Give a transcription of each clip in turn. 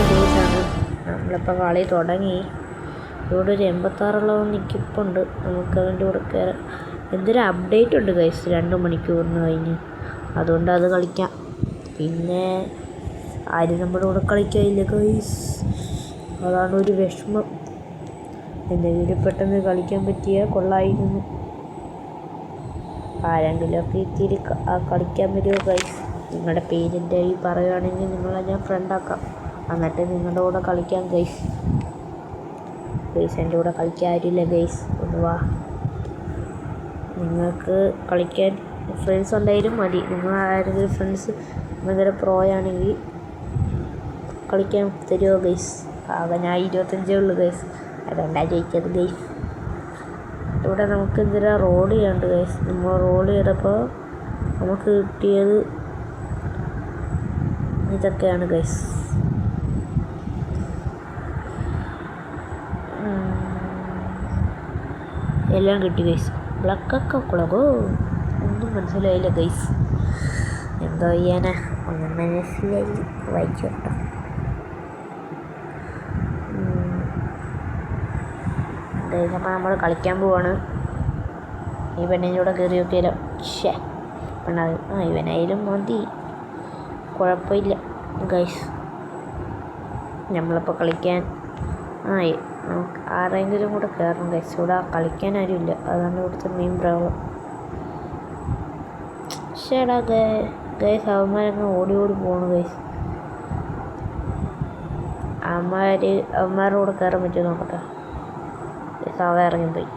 ദിവസമാണ് നമ്മളിപ്പോൾ കളി തുടങ്ങി. ഇവിടെ ഒരു 86 നിൽക്കിപ്പുണ്ട്. നമുക്ക് അവൻ്റെ കൂടെ കയറാം. എന്തൊരു അപ്ഡേറ്റ് ഉണ്ട് ഗൈസ് 2 മണിക്കൂറിന് കഴിഞ്ഞ്. അതുകൊണ്ട് അത് കളിക്കാം. പിന്നെ ആരും നമ്മുടെ കൂടെ കളിക്കാനില്ല ഗൈസ്. അതാണ് ഒരു വിഷമം. എന്തെങ്കിലും പെട്ടെന്ന് കളിക്കാൻ പറ്റിയാൽ കൊള്ളായിരുന്നു. ആരെങ്കിലുമൊക്കെ ഇത്തിരി കളിക്കാൻ വരുമോ ഗൈസ്? നിങ്ങളുടെ പേരിൻ്റെ ഈ പറയുകയാണെങ്കിൽ നിങ്ങളെ ഞാൻ ഫ്രണ്ടാക്കാം. എന്നിട്ട് നിങ്ങളുടെ കൂടെ കളിക്കാം ഗൈസ്. എൻ്റെ കൂടെ കളിക്കാൻ ആരുമില്ല ഗൈസ്. ഒന്ന് വാ. നിങ്ങൾക്ക് കളിക്കാൻ ഫ്രണ്ട്സ് ഉണ്ടായാലും മതി. നിങ്ങൾ ആരെങ്കിലും ഫ്രണ്ട്സ് ഭയങ്കര പ്രോയാണെങ്കിൽ കളിക്കാൻ തരുമോ ഗൈസ്? ആകെ ഞാൻ 25 ഉള്ളൂ ഗൈസ്. അതുകൊണ്ടാണ് ചോദിച്ചത് ഗൈസ്. ഇവിടെ നമുക്ക് എന്തിനാ റോൾ ചെയ്യാണ്ട് ഗൈസ്. നമ്മൾ റോൾ ചെയ്തപ്പോൾ നമുക്ക് കിട്ടിയത് ഇതൊക്കെയാണ് ഗൈസ്. എല്ലാം കിട്ടി ഗൈസ്. ബ്ലക്കൊക്കെ കുളകോ ഒന്നും മനസ്സിലായില്ല ഗൈസ്. എന്തോ ചെയ്യാനാ, ഒന്നും മനസ്സിലായി. വായിച്ചു കേട്ടോ. അപ്പോൾ നമ്മൾ കളിക്കാൻ പോവാണ്. ഈ പെണ്ണിൻ്റെ കൂടെ കയറി നോക്കിയാലോ? പെണ്ണത് ഇവനായാലും മതി, കുഴപ്പമില്ല ഗൈസ്. നമ്മളിപ്പോൾ കളിക്കാൻ നമുക്ക് ആരെങ്കിലും കൂടെ കയറണം ഗൈസ്. ഇവിടെ കളിക്കാൻ ആരുമില്ല. അതാണ് ഇവിടുത്തെ മെയിൻ പ്രോബ്ലം. ശേടാ ഗൈസ്, അവന്മാരങ്ങ് ഓടി പോകണു ഗൈസ്. അവന്മാരുടെ കൂടെ കയറാൻ പറ്റുമോ നോക്കട്ടെ. അവ ഇറങ്ങിപ്പോയി.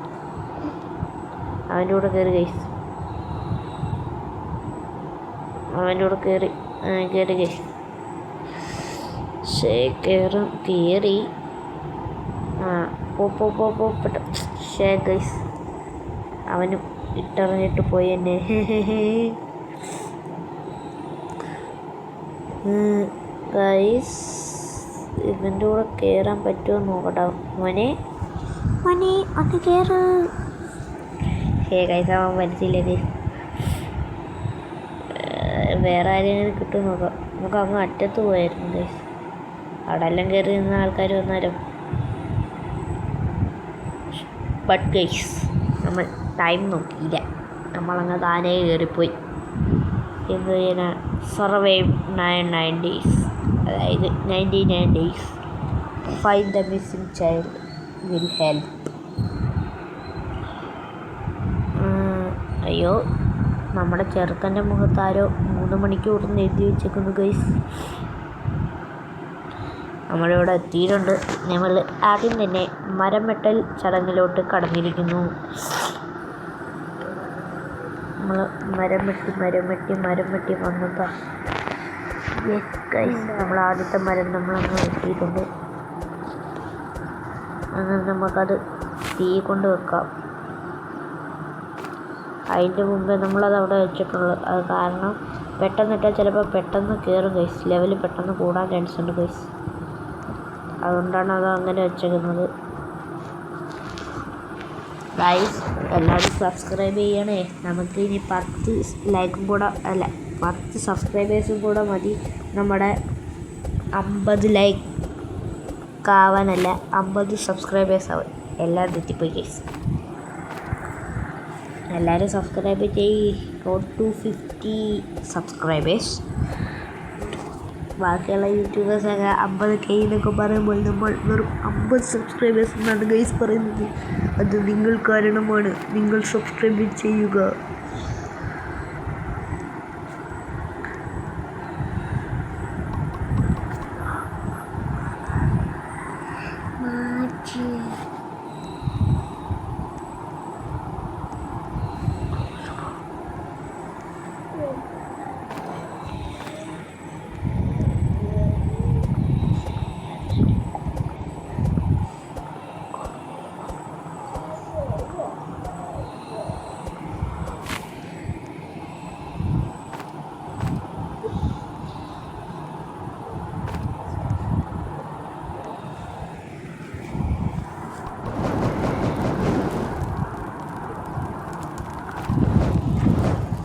അവൻ്റെ കൂടെ കയറി ഗൈസ്. അവൻ്റെ കൂടെ കയറി ഗൈസ്. കയറി പോട്ടെ. ഗൈസ് അവന് ഇട്ടറിഞ്ഞിട്ട് പോയി എന്നെ. ഗൈസ് ഇവൻ്റെ കൂടെ കയറാൻ പറ്റുമോ നോക്കട്ടെ. മോനെ ഒന്ന് കയറ്. ഗൈസ് അവൻ മനസ്സില്ല ഗൈസ്. വേറെ ആരെങ്കിലും കിട്ടും നോക്കാം. നമുക്ക് അങ്ങ് അറ്റത്ത് പോയായിരുന്നു ഗൈസ്. അവിടെ എല്ലാം കയറി നിന്ന ആൾക്കാർ വന്നാലും. ബട്ട് ഗൈസ് നമ്മൾ ടൈം നോക്കിയില്ല. നമ്മളങ്ങ് താനേ കയറിപ്പോയി. എന്ത് ചെയ്യാനാ? സർവൈവ് 99 days, അതായത് 99 days. Find the missing child will help. അയ്യോ, നമ്മുടെ ചെറുക്കൻ്റെ മുഖത്താരോ 3 മണിക്കൂറിന് എഴുതി വെച്ചേക്കുന്നു ഗൈസ്. നമ്മളിവിടെ എത്തിയിട്ടുണ്ട്. നമ്മൾ ആദ്യം തന്നെ മരം വെട്ടൽ ചടങ്ങിലോട്ട് കടന്നിരിക്കുന്നു. നമ്മൾ മരം വെട്ടി വന്നതാ. യെസ് ഗൈസ്, നമ്മൾ ആദ്യത്തെ മരം നമ്മളങ്ങ് വെട്ടിയിട്ടുണ്ട്. അങ്ങനെ നമുക്കത് തീ കൊണ്ട് വെക്കാം. അതിൻ്റെ മുമ്പേ നമ്മളത് അവിടെ വെച്ചിട്ടുള്ളൂ. അത് കാരണം പെട്ടെന്നിട്ടാൽ ചിലപ്പോൾ പെട്ടെന്ന് കയറും ഗൈസ്. ലെവൽ പെട്ടെന്ന് കൂടാൻ ചാൻസ് ഉണ്ട് ഗൈസ്. അതുകൊണ്ടാണ് അത് അങ്ങനെ വെച്ചേക്കുന്നത് ഗൈസ്. എല്ലാവരും സബ്സ്ക്രൈബ് ചെയ്യണേ. നമുക്ക് ഇനി 10 ലൈക്കും കൂടെ 10 സബ്സ്ക്രൈബേഴ്സും കൂടെ മതി നമ്മുടെ 50 ലൈക്ക് ആവാനല്ല, 50 സബ്സ്ക്രൈബേഴ്സ് ആവും. എല്ലാവരും തെറ്റിപ്പോയി ഗൈസ്. എല്ലാവരും സബ്സ്ക്രൈബ് ചെയ്യ്. Road to 50 subscribers. ബാക്കിയുള്ള യൂട്യൂബേഴ്സൊക്കെ 50K എന്നൊക്കെ പറയുമ്പോൾ നമ്മൾ വെറും 50 സബ്സ്ക്രൈബേഴ്സ് എന്നാണ് ഗൈസ് പറയുന്നത്. അത് നിങ്ങൾ കാരണമാണ്. നിങ്ങൾ സബ്സ്ക്രൈബ് ചെയ്യുക.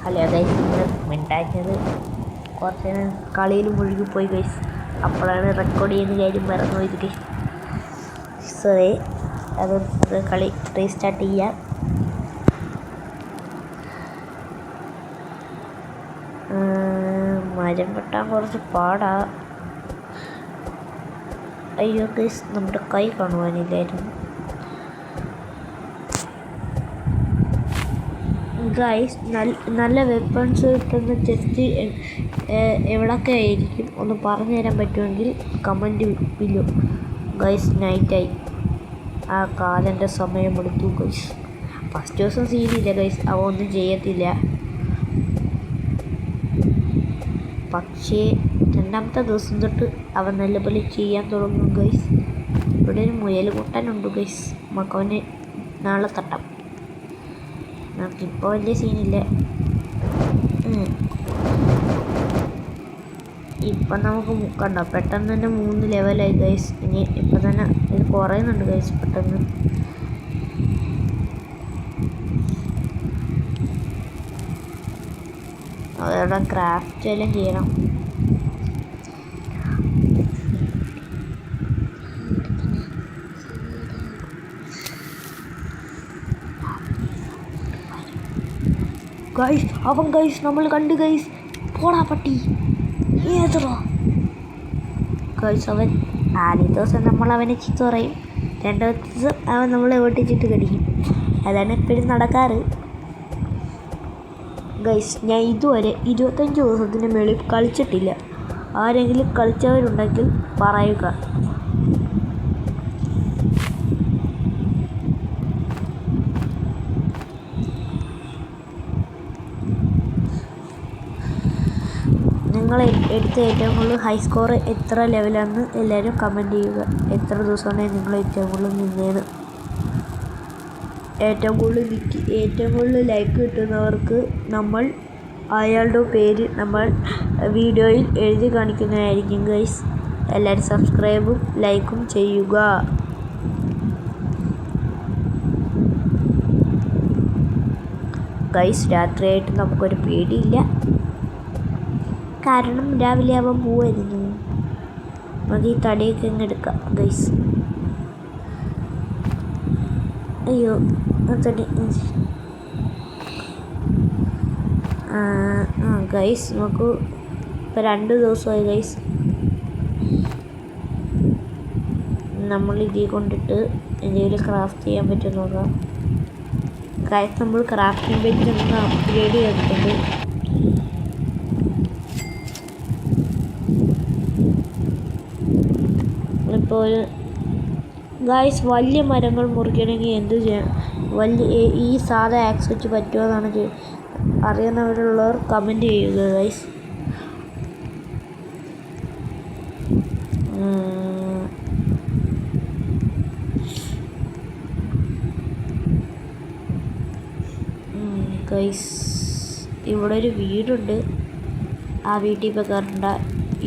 ഹലോ ഗൈസ്, നിങ്ങൾ മിണ്ടാച്ചത് കുറച്ച് കളിയിൽ മുഴുകിപ്പോയി ഗൈസ്. അപ്പോഴാണ് റെക്കോർഡ് ചെയ്യുന്ന കാര്യം മറന്നു പോയത്. സോറി, അത് കളി റീസ്റ്റാർട്ട് ചെയ്യാം. മരം വെട്ടാൻ കുറച്ച് പാടാ. അയ്യോ ഗൈസ്, നമ്മുടെ കൈ കാണുവാനില്ലായിരുന്നു. ഗൈസ്, നല്ല വെപ്പൺസ് കിട്ടുന്ന ചെസ്റ്റ് എവിടൊക്കെ ആയിരിക്കും ഒന്ന് പറഞ്ഞു തരാൻ പറ്റുമെങ്കിൽ കമൻറ്റ് ഇല്ലോ. ഗൈസ്, നൈറ്റായി. ആ കാലൻ്റെ സമയമെടുത്തു ഗൈസ്. ഫസ്റ്റ് ദിവസം സീനില്ല ഗൈസ്, അവ ഒന്നും ചെയ്യത്തില്ല. പക്ഷേ രണ്ടാമത്തെ ദിവസം തൊട്ട് അവൻ നല്ലപോലെ ചെയ്യാൻ തുടങ്ങും ഗൈസ്. ഇവിടെ ഒരു മുയൽ കൂട്ടാനുണ്ട് ഗൈസ്, നമുക്കവന് നാളെ തട്ടാം. നമുക്കിപ്പോൾ വലിയ സീനില്ല. ഇപ്പം നമുക്ക് കണ്ടോ പെട്ടെന്ന് തന്നെ 3 ലെവലായി ഗൈസ്. ഇനി ഇപ്പം തന്നെ ഇത് കുറയുന്നുണ്ട് ഗൈസ് പെട്ടെന്ന്. അതോടെ ക്രാഫ്റ്റ് എല്ലാം ചെയ്യണം. ഗൈസ്, അവൻ ഗൈസ് നമ്മൾ കണ്ടു ഗൈസ്. പോടാ പട്ടി, ഏതോ ഗൈസ്. അവൻ ആദ്യത്തെ ദിവസം നമ്മൾ അവനെ ചീത്ത പറയും, രണ്ടാമത്തെ ദിവസം അവൻ നമ്മളെ ഓട്ടിച്ചിട്ട് കടിക്കും. അതാണ് എപ്പോഴും നടക്കാറ് ഗൈസ്. ഞാൻ ഇതുവരെ 25 ദിവസത്തിന് മേളിൽ കളിച്ചിട്ടില്ല. ആരെങ്കിലും കളിച്ചവരുണ്ടെങ്കിൽ പറയുക. നിങ്ങൾ എടുത്ത ഏറ്റവും കൂടുതൽ ഹൈ സ്കോർ എത്ര ലെവലാണെന്ന് എല്ലാവരും കമൻറ്റ് ചെയ്യുക. എത്ര ദിവസമാണ് നിങ്ങൾ ഏറ്റവും കൂടുതൽ നിന്നേന്ന്. ഏറ്റവും കൂടുതൽ ലൈക്ക് കിട്ടുന്നവർക്ക് നമ്മൾ അയാളുടെ പേര് നമ്മൾ വീഡിയോയിൽ എഴുതി കാണിക്കുന്നതായിരിക്കും ഗൈസ്. എല്ലാവരും സബ്സ്ക്രൈബും ലൈക്കും ചെയ്യുക. ഗൈസ്, രാത്രിയായിട്ട് നമുക്കൊരു പേടിയില്ല, കാരണം രാവിലെ അവൻ പോവായിരുന്നു. നമുക്ക് ഈ തടിയൊക്കെ ഇങ്ങ് എടുക്കാം ഗൈസ്. അയ്യോ തടി. ഗൈസ്, നമുക്ക് ഇപ്പോൾ 2 ദിവസമായി ഗൈസ്. നമ്മൾ ഇതിൽ കൊണ്ടിട്ട് എന്തെങ്കിലും ക്രാഫ്റ്റ് ചെയ്യാൻ പറ്റുമോ നോക്കാം ഗൈസ്. നമ്മൾ ക്രാഫ്റ്റിംഗ് ബെഞ്ച് ഒന്ന് അപ്ഗ്രേഡ് ചെയ്തിട്ടുണ്ട്. ഇപ്പോൾ ഗൈസ്, വലിയ മരങ്ങൾ മുറിക്കണമെങ്കിൽ എന്ത് ചെയ്യണം? ഈ സാധാ ആക്സ് വെച്ച് പറ്റുമോ എന്നാണ് അറിയുന്നവരുള്ളവർ കമൻറ്റ് ചെയ്യുക ഗൈസ്. ഗൈസ്, ഇവിടെ ഒരു വീടുണ്ട്. ആ വീട്ടിൽ ഇപ്പോൾ കയറണ്ട.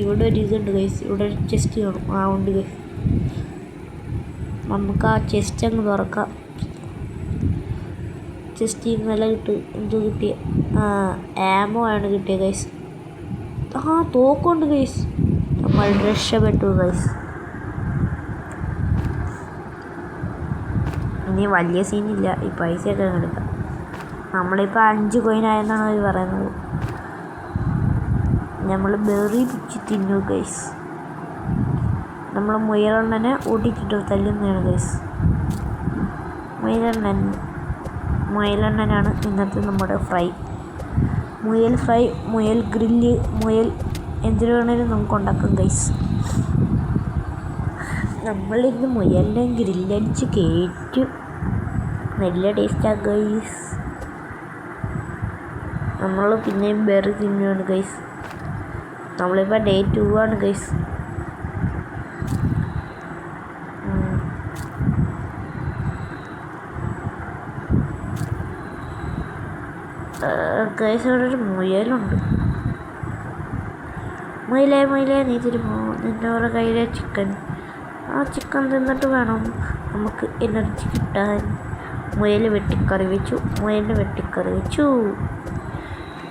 ഇവിടെ ഒരു ഇതുണ്ട് ഗൈസ്. ഇവിടെ ഒരു ചെസ്റ്റ് കാണും. ഉണ്ട് ഗൈസ്. നമുക്ക് ആ ചെസ്റ്റ് അങ്ങ് തുറക്കാം. ചെസ്റ്റ് നല്ല എന്തോ കിട്ടിയ ആമോ ആണ് കിട്ടിയത് ഗൈസ്. തോക്കുണ്ട് ഗൈസ്. നമ്മൾ രക്ഷപ്പെട്ടു ഗൈസ്. ഇനി വലിയ സീനില്ല. ഈ പൈസയൊക്കെ എടുക്കാം. നമ്മളിപ്പോൾ 5 കോയിനായെന്നാണ് അവർ പറയുന്നത്. നമ്മൾ ബെറി പിച്ച് തിന്നു ഗൈസ്. നമ്മൾ മുയലെണ്ണനെ ഓടിച്ചിട്ട് തല്ലുന്നതാണ് ഗൈസ്. മുയലെണ്ണനാണ് ഇന്നത്തെ നമ്മുടെ ഫ്രൈ. മുയൽ ഫ്രൈ, മുയൽ ഗ്രില്ല്, മുയൽ എന്തിനു വേണേലും നമുക്ക് ഉണ്ടാക്കാം ഗൈസ്. നമ്മളിന്ന് മുയലിനെ ഗ്രില്ലടിച്ച് കയറ്റും. നല്ല ടേസ്റ്റാണ് ഗൈസ്. നമ്മൾ പിന്നെയും ബെറി തിന്നുകയാണ് ഗൈസ്. നമ്മളിപ്പോൾ Day 2 ആണ് ഗൈസ്. ഗൈസ്, ഇവിടെ ഒരു മുയലുണ്ട്. മുയലേ നീ തരുമോ നിന്നോടെ കയ്യിലെ ചിക്കൻ? ആ ചിക്കൻ തിന്നിട്ട് വേണം നമുക്ക് എനർജി കിട്ടാൻ. മുയലിനെ വെട്ടിക്കറി വെച്ചു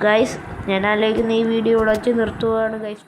ഗൈസ്. ഞാൻ ആലോചിക്കുന്ന ഈ വീഡിയോ ഇവിടെ വെച്ച് നിർത്തുകയാണ് ഗൈസ്.